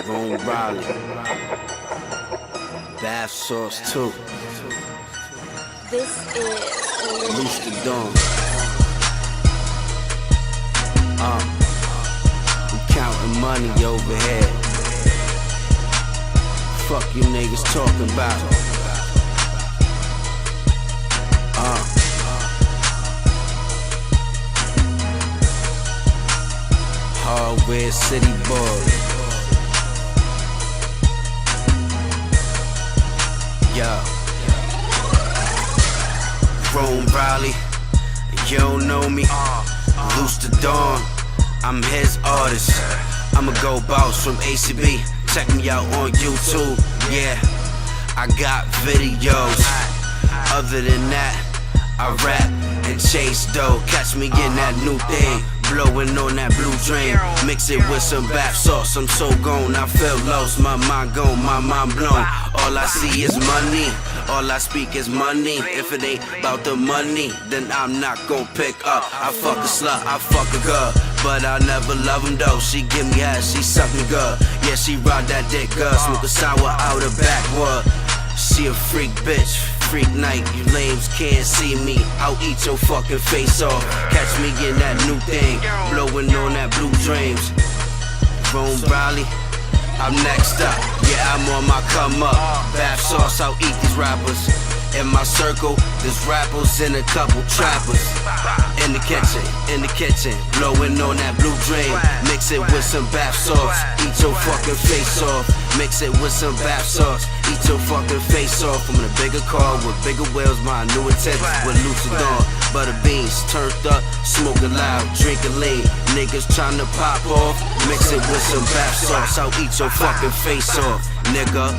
Rome Riley, bath sauce too. This is Loose the Dawn. I'm counting money over here. Fuck you niggas talking about. Hardware City Boys. Yeah. Rome Riley, you don't know me. Loose the Dawn, I'm his artist. I'm a go boss from ACB. Check me out on YouTube. Yeah, I got videos. Other than that, I rap and chase dough. Catch me in that new thing, blowing on that blue dream. Mix it with some bath sauce. I'm so gone, I feel lost. My mind gone, my mind blown. All I see is money, all I speak is money. If it ain't about the money, then I'm not gon' pick up. I fuck a slut, I fuck a girl, but I never love him though. She give me ass, she suck me good. Yeah, she ride that dick good. Smoke a sour out of backwood. She a freak bitch, freak night. You lames can't see me, I'll eat your fucking face off. Catch me in that new thing, blowing on that blue dreams. Rome Riley, I'm next up. Yeah, I'm on my come up. Bath sauce, I'll eat these rappers. In my circle, there's rappers and a couple trappers. In the kitchen, blowing on that blue dream. Mix it with some bath sauce, eat your fucking face off. Mix it with some bath sauce, eat your fucking face off. I'm in a bigger car with bigger wheels, my new intent with Loose the Dawn. Butter beans, turned up, smoking loud, drinking lean. Niggas tryna pop off, mix it with some bath sauce. I'll eat your fucking face off, nigga.